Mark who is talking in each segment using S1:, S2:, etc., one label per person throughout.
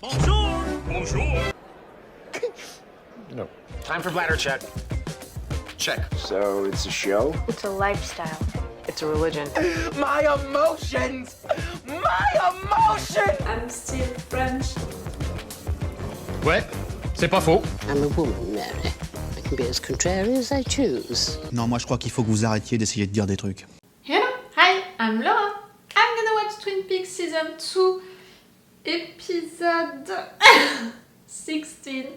S1: Bonjour! Bonjour!
S2: No.
S3: Time for bladder check. Check.
S2: So it's a show?
S4: It's a lifestyle.
S5: It's a religion.
S3: My emotions! My emotions!
S6: I'm still French.
S1: Ouais, c'est pas faux.
S7: I'm a woman, Mary. I can be as contrary as I choose.
S8: Non, moi je crois qu'il faut que vous arrêtiez d'essayer de dire des trucs.
S6: Hello, hi, I'm Laura. I'm gonna watch Twin Peaks Season 2, episode 16.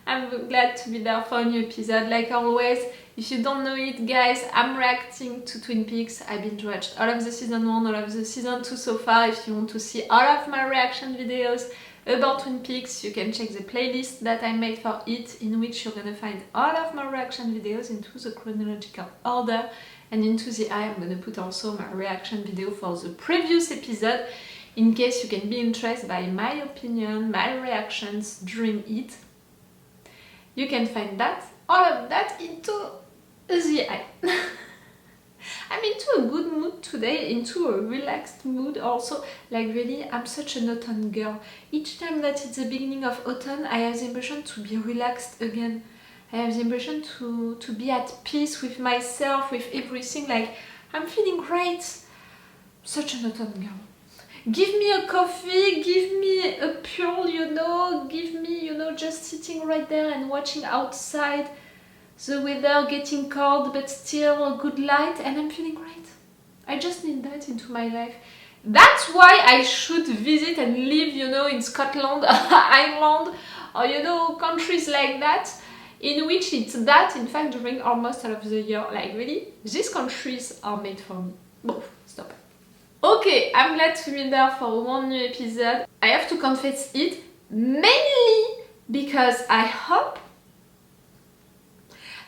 S6: I'm glad to be there for a new episode, like always. If you don't know it, guys, I'm reacting to Twin Peaks. I've binge watched all of the season 1, all of the season 2 so far. If you want to see all of my reaction videos about Twin Peaks, you can check the playlist that I made for it, in which you're gonna find all of my reaction videos into the chronological order, and into the eye I'm gonna put also my reaction video for the previous episode, in case you can be interested by my opinion, my reactions during it. You can find that, all of that, into the eye. I'm into a good mood today, into a relaxed mood also. Like really, I'm such an autumn girl. Each time that it's the beginning of autumn, I have the impression to be relaxed again. I have the impression to be at peace with myself, with everything. Like, I'm feeling great. Such an autumn girl. Give me a coffee, give me a pure, give me, just sitting right there and watching outside, the weather getting cold but still a good light, and I'm feeling great. I just need that into my life. That's why I should visit and live, in Scotland, Ireland, or, countries like that, in which it's that, in fact, during almost all of the year. Like, really, these countries are made for me. Both, stop. Okay, I'm glad to be there for one new episode. I have to confess it, mainly because I hope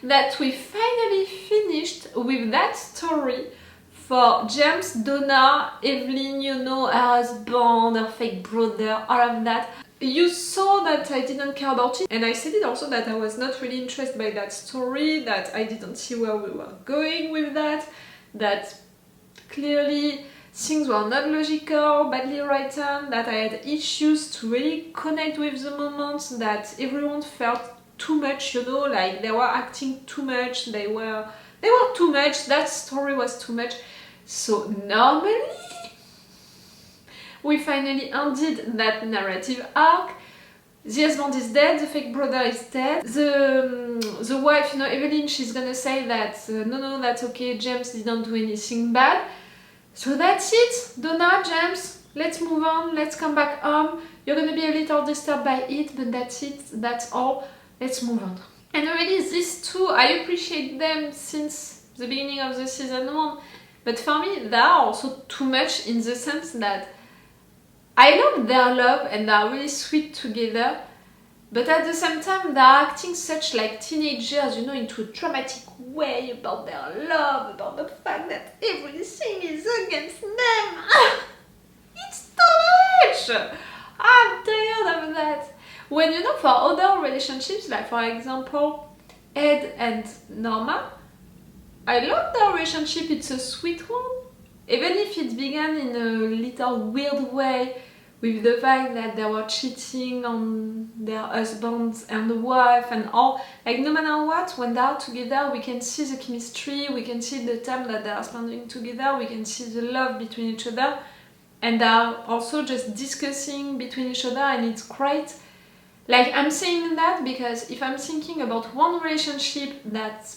S6: that we finally finished with that story for James, Donna, Evelyn, her husband, her fake brother, all of that. You saw that I didn't care about it, and I said it also that I was not really interested by that story, that I didn't see where we were going with that clearly things were not logical, badly written, that I had issues to really connect with the moments, that everyone felt too much, like they were acting too much, they were too much, that story was too much. So normally, we finally ended that narrative arc. The husband is dead, the fake brother is dead, the wife, Evelyn, she's gonna say that, no, that's okay, James didn't do anything bad. So that's it, Donna, James, let's move on, let's come back home. You're gonna be a little disturbed by it, but that's it, that's all, let's move on. And already these two, I appreciate them since the beginning of the season 1, but for me they are also too much, in the sense that I love their love and they are really sweet together, but at the same time they are acting such like teenagers, into a dramatic way about their love, about the fact that everything is against them. It's too much! I'm tired of that. When, for other relationships, like for example, Ed and Norma, I love their relationship, it's a sweet one. Even if it began in a little weird way, with the fact that they were cheating on their husbands and the wife and all. Like, no matter what, when they are together, we can see the chemistry, we can see the time that they are spending together, we can see the love between each other, and they are also just discussing between each other, and it's great. Like, I'm saying that because if I'm thinking about one relationship that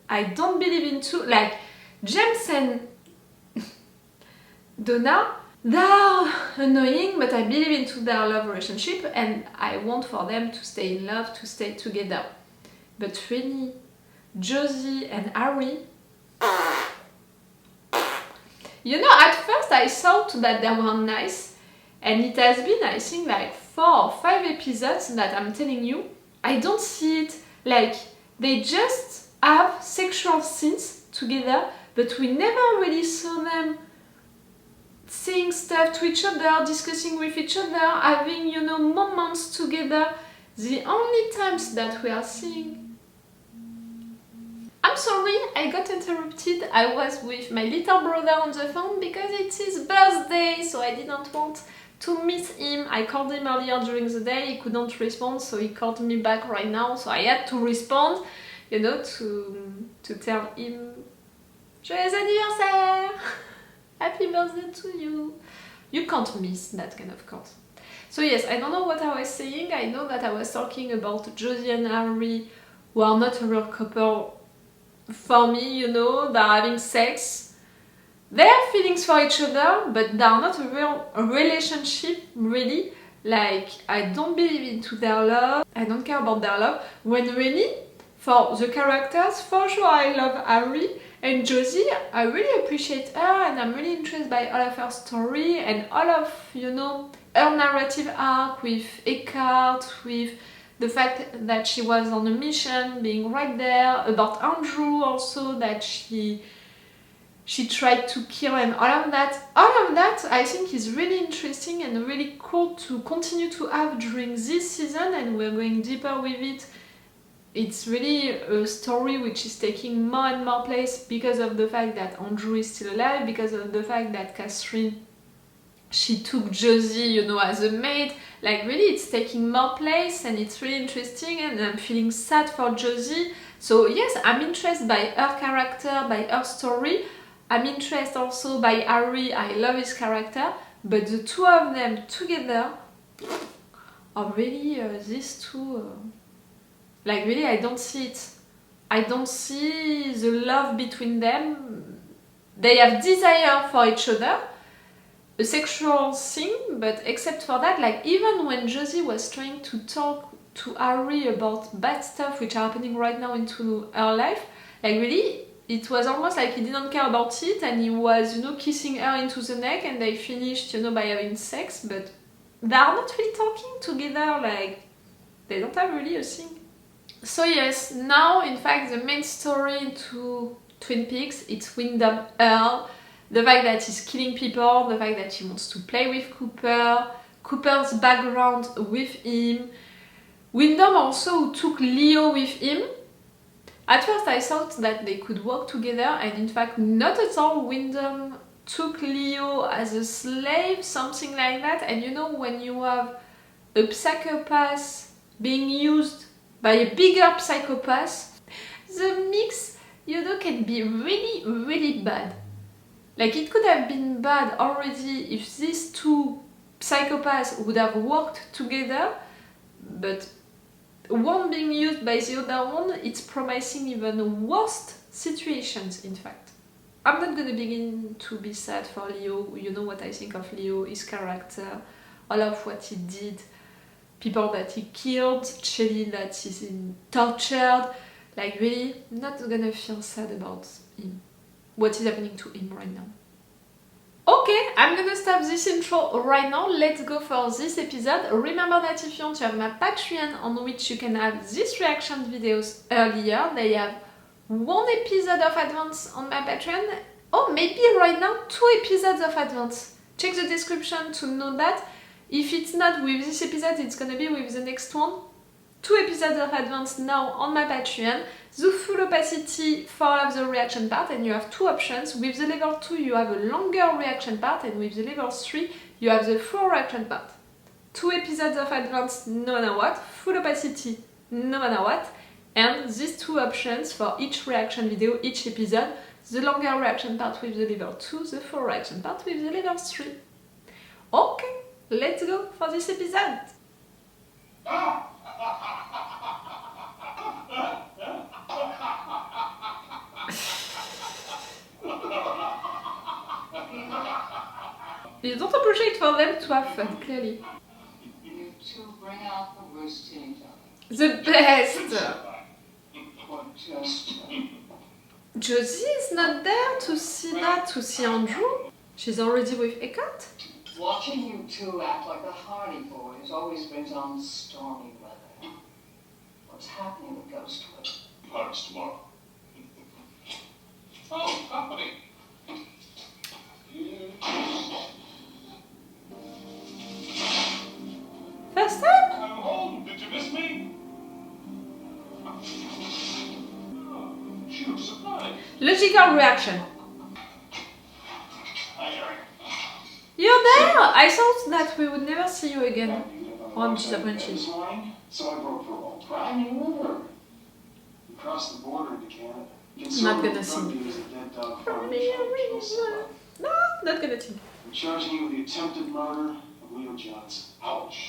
S6: I don't believe into, like James and Donna, they are annoying, but I believe into their love relationship and I want for them to stay in love, to stay together. But really, Josie and Audrey, at first I thought that they were nice, and it has been, I think, like 4 or 5 episodes that I'm telling you, I don't see it. Like, they just have sexual scenes together, but we never really saw them saying stuff to each other, discussing with each other, having, moments together. The only times that we are seeing... I'm sorry, I got interrupted. I was with my little brother on the phone because it's his birthday, so I didn't want to miss him. I called him earlier during the day, he couldn't respond, so he called me back right now, so I had to respond, you know, to tell him Joyeux anniversaire! Happy birthday to you! You can't miss that kind of course. So yes, I don't know what I was saying. I know that I was talking about Josie and Harry, who are not a real couple for me, you know, they're having sex. They have feelings for each other, but they are not a real relationship, really. Like, I don't believe into their love, I don't care about their love. When really, for the characters, for sure I love Harry and Josie. I really appreciate her and I'm really interested by all of her story and all of, you know, her narrative arc with Eckardt, with the fact that she was on a mission, being right there, about Andrew also, that she tried to kill and all of that. All of that I think is really interesting and really cool to continue to have during this season, and we're going deeper with it. It's really a story which is taking more and more place because of the fact that Andrew is still alive, because of the fact that Catherine, she took Josie, you know, as a maid. Like really it's taking more place and it's really interesting, and I'm feeling sad for Josie. So yes, I'm interested by her character, by her story. I'm interested also by Harry, I love his character, but the two of them together are really these two... like really I don't see it. I don't see the love between them. They have desire for each other, a sexual thing, but except for that, like even when Josie was trying to talk to Harry about bad stuff which are happening right now into her life, like really it was almost like he didn't care about it and he was, you know, kissing her into the neck and they finished, you know, by having sex, but they are not really talking together, like they don't have really a thing. So yes, now in fact the main story to Twin Peaks, it's Wyndham Earl. The fact that he's killing people, the fact that he wants to play with Cooper, Cooper's background with him. Wyndham also took Leo with him. At first I thought that they could work together, and in fact not at all. Wyndham took Leo as a slave, something like that. And you know, when you have a psychopath being used by a bigger psychopath, the mix, you know, can be really, really bad. Like it could have been bad already if these two psychopaths would have worked together, but one being used by the other one, it's promising even worse situations, in fact. I'm not gonna begin to be sad for Leo. You know what I think of Leo, his character, all of what he did, people that he killed, Shelley that he's tortured. Like really, not gonna feel sad about him, what is happening to him right now. Okay, I'm gonna stop this intro right now. Let's go for this episode. Remember that if you want to have my Patreon on which you can have these reaction videos earlier, they have one episode of advance on my Patreon, or maybe right now 2 episodes of advance. Check the description to know that. If it's not with this episode, it's gonna be with the next one. 2 episodes of advance now on my Patreon. The full opacity for all of the reaction part, and you have 2 options. With the level 2 you have a longer reaction part, and with the level 3 you have the full reaction part. 2 episodes of advance no matter what, full opacity no matter what, and these 2 options for each reaction video, each episode. The longer reaction part with the level 2, the full reaction part with the level 3. Okay, let's go for this episode! You don't appreciate for them to have fun, clearly.
S4: You two bring out the worst in each other.
S6: The best!
S4: Or just...
S6: Josie is not there to see that, to see Andrew. She's already with Eckardt.
S4: Watching you two act like the Hardy Boys always brings on stormy weather. What's happening with Ghostwood?
S5: Pirates tomorrow. Oh, company.
S6: First time?
S5: I'm home. Did you miss me? Oh, she looks surprised.
S6: Logical reaction.
S5: Hi, Eric.
S6: You're there? I thought that we would never see you again. Oh, I'm disappointed.
S5: This morning, so I broke parole. Crying River. We crossed the border into Canada.
S6: Not gonna sing. No, not gonna sing.
S5: I'm charging you with the attempted murder of Leo Johnson. Ouch.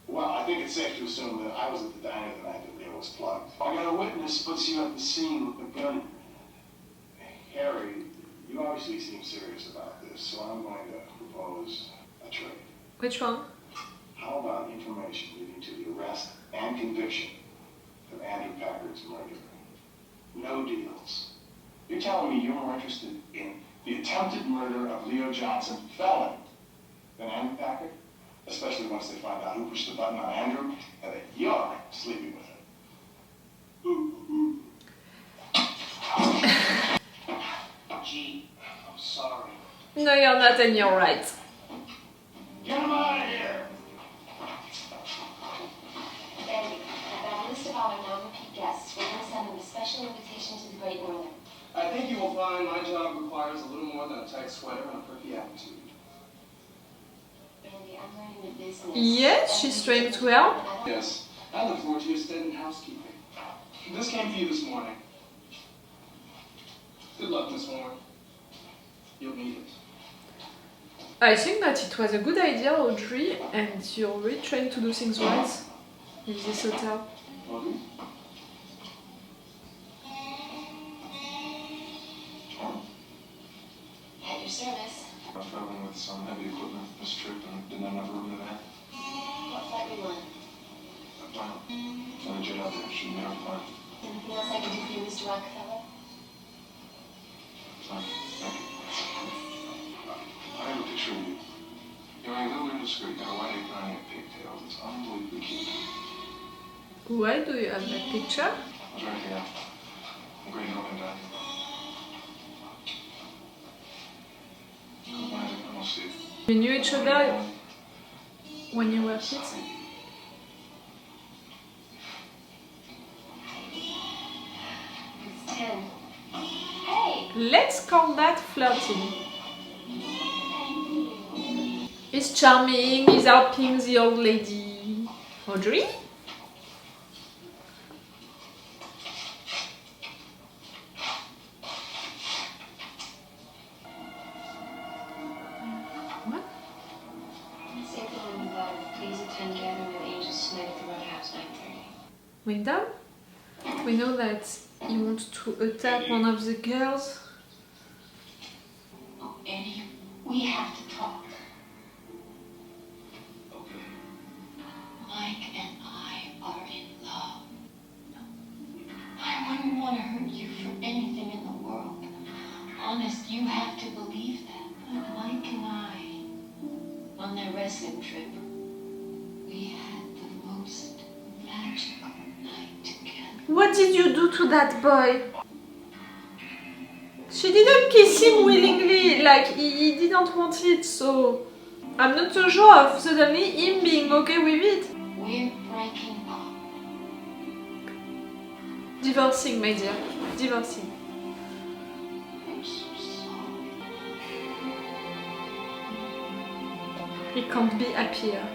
S5: Well, I think it's safe to assume that I was at the diner the night that Leo was plugged. I got a witness puts you at the scene with the gun in your hand. Hey, Harry, you obviously seem serious about this, so I'm going to propose a trade.
S6: Which one?
S5: How about information leading to the arrest and conviction of Andrew Packard's murder? No deals. You're telling me you're more interested in the attempted murder of Leo Johnson, felon, than Andrew Packard? Especially once they find out who pushed the button on Andrew and that you're sleeping with him.
S3: Gee, I'm sorry.
S6: No, you're not, and you're right.
S5: Get him out of here!
S9: Andy, I've got a list of our non-repeat guests. We're going to send them a special invitation to the Great Northern.
S3: I think you will find my job requires a little more than a tight sweater and a perky attitude.
S9: Andy, I'm learning the business.
S6: Yes, she's trying to help.
S3: Yes, I look forward to your stint in housekeeping. This came for you this morning. Good luck, Miss Warren. You'll need it.
S6: I think that it was a good idea, Audrey, and you're really trying to do things right with this hotel.
S5: Audrey?
S9: At your service.
S5: I'm traveling with some heavy equipment this trip and didn't have enough room in the van.
S9: What flight we want?
S5: Well, I'm gonna jet out there. Shouldn't be hard to find.
S9: Anything else I can do for you, Mr. Rockefeller?
S5: Fine. Thank you. I have a picture of you. You're wearing a little indiscreet, got a white apron on your pigtails. It's unbelievably cute.
S6: Why do you have that picture?
S5: Was there anything else? I'm great helping Dad. Good night, and I'll see you.
S6: You knew each other when you were kids?
S9: It's 10. Hey!
S6: Let's call that flirting. He's charming, he's helping the old lady. Audrey? What?
S9: Say to him that please attend gathering with angels tonight at the Roadhouse, 9:30.
S6: Wyndham? We know that he wants to attack one of the girls.
S9: Oh, Andy, we have to talk.
S5: Okay.
S9: Mike and I are in love. I wouldn't want to hurt you for anything in the world. Honest, you have to believe that. But Mike and I, on that wrestling trip, we had the most magical night together.
S6: What did you do to that boy? She didn't kiss him willingly, like he didn't want it, so I'm not so sure of suddenly him being okay with it.
S9: We're breaking up.
S6: Divorcing, my dear, divorcing.
S9: I'm so sorry.
S6: He can't be happier.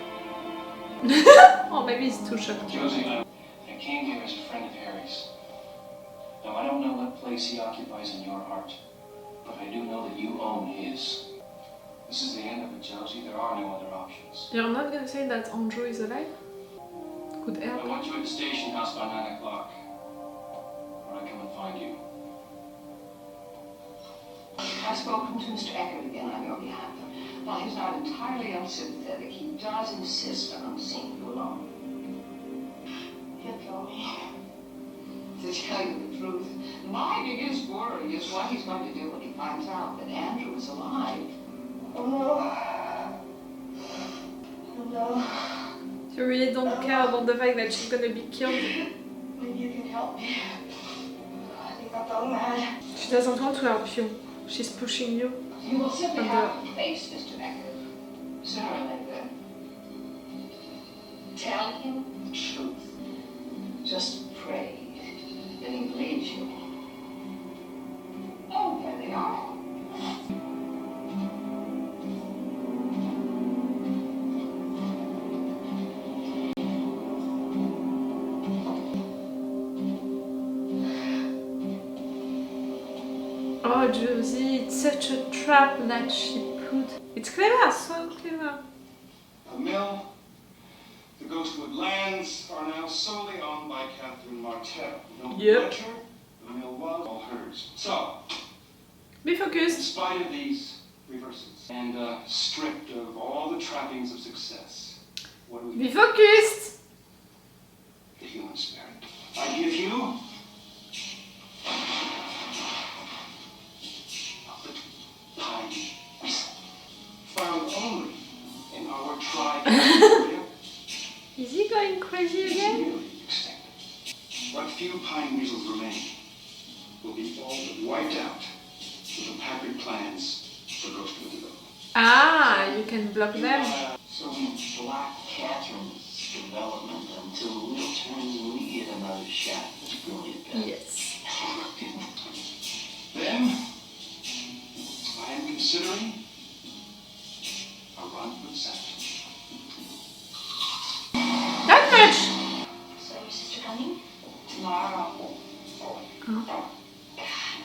S6: Or maybe he's too shocked.
S3: Josie, I came here as a friend of Harry's. Now, I don't know what place he occupies in your heart, but I do know that you own his. This is the end of it, Josie. There are no other options.
S6: You're not gonna say that Andrew is alive? Could
S3: I
S6: help.
S3: want you at the station house by 9 o'clock, or I come and find you.
S4: I've spoken to Mr. Eckardt again on your behalf. While he's not entirely unsympathetic, he does insist on seeing you alone.
S9: He'll kill me.
S4: To tell you the truth, my biggest worry is what he's going to do when he finds out that Andrew is alive. Oh. No.
S6: You really don't care about the fact that she's gonna be killed.
S4: Maybe you can help me. I think I've gone mad.
S6: She doesn't want to help you. She's pushing you.
S4: You will simply
S6: And,
S4: have to face Mr. Eckardt. Sooner or later. Tell him the truth. Just pray that he believes you. Oh, there they are.
S6: poor Josie, it's such a trap that she put. It's clever, so clever.
S5: The mill, the Ghostwood lands are now solely owned by Catherine Martell. No letter, the mill was all hers. So,
S6: be focused.
S5: in spite of these reversals and stripped of all the trappings of success, what do we
S6: Be focused.
S5: The human spirit. I give you pine whistle, found only in our tribe area.
S6: Is he going crazy again?
S5: Nearly extinct. What few pine weasels remain will be all but wiped out with the Packard plans for Ghostwood development.
S6: Ah, you can block them.
S4: So we block Catherine's development until Will turns and we get another shot. It's brilliant.
S6: Yes.
S5: Then, I am considering a run with Saturn.
S6: That much!
S9: So your sister coming?
S4: Tomorrow.
S9: God, what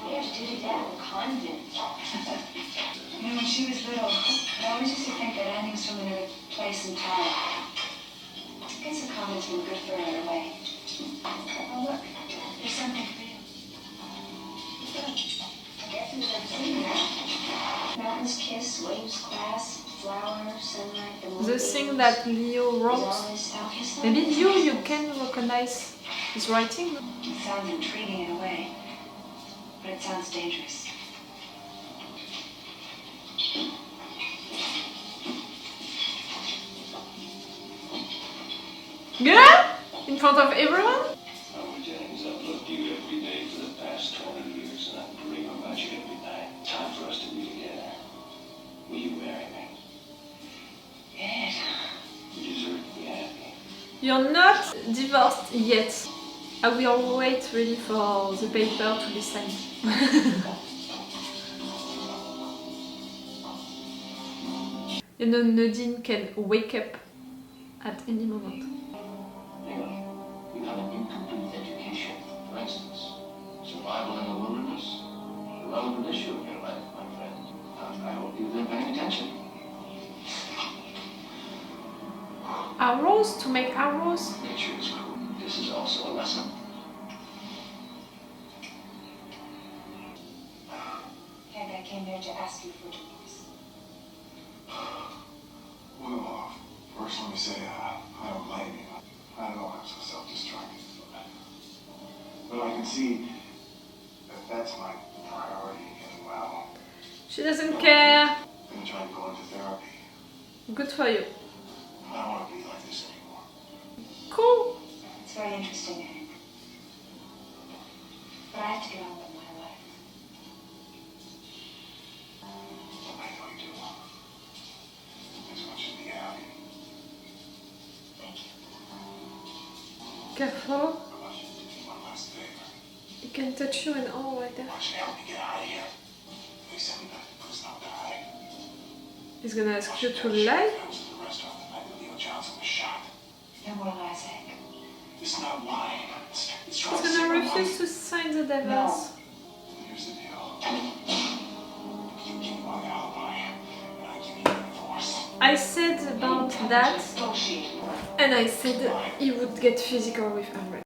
S9: do you have to do to Dad in the convent?
S4: You know, when she was little, I always used to think that Annie was from another place in time. I guess the convent's been good for her in a way. Oh, look, there's something for you.
S9: I guess it was everything there. Mountains kiss, waves class, flowers, sunlight, the moon.
S6: The thing that Leo wrote. Maybe you can recognize his writing.
S4: It sounds intriguing in a way, but it sounds dangerous.
S6: Yeah? In front of everyone?
S3: James, I've looked you every day for the past 20 years, and I dream about you every night. Time for us to be together. Will you marry me?
S4: Yes.
S3: You deserve to be happy.
S6: You're not divorced yet. I will wait really for the paper to be signed. You know, Nadine can wake up at any moment.
S3: Hang on. You have an incomplete education. For instance, survival in the wilderness. A relevant issue in your life, my friend. I hope you've been paying attention.
S6: Arrows to make arrows?
S3: Nature is cruel. This is also a lesson.
S4: Maybe I came here to ask you for divorce.
S5: Well, first let me say, I don't blame you. I know I'm so self-destructive. But I can see that that's my priority getting well.
S6: She doesn't care.
S5: I'm gonna try to go into therapy.
S6: Good for you.
S5: I don't want to be like this anymore.
S6: Cool.
S4: It's very interesting, Hank. But I have to get on with my life.
S5: I know you do. I just want you to be happy.
S4: Thank you.
S6: Careful.
S5: I want you to do me one last favor.
S6: He can touch you and all right there.
S5: I want you to help me get out of here. They sent me back to prison, I'll die.
S6: He's gonna ask you to
S5: I
S6: lie.
S5: was at the restaurant the night that Leo Johnson was shot.
S4: No more lies, Hank.
S5: It's not lying. It's trying
S6: He's
S5: to
S6: gonna
S5: save my
S6: refuse
S5: life.
S6: to sign the divorce.
S5: Here's the deal. You give me my alibi, and I give you the divorce.
S6: I said about that,
S4: Bullshit.
S6: and I said he would get physical with Audrey.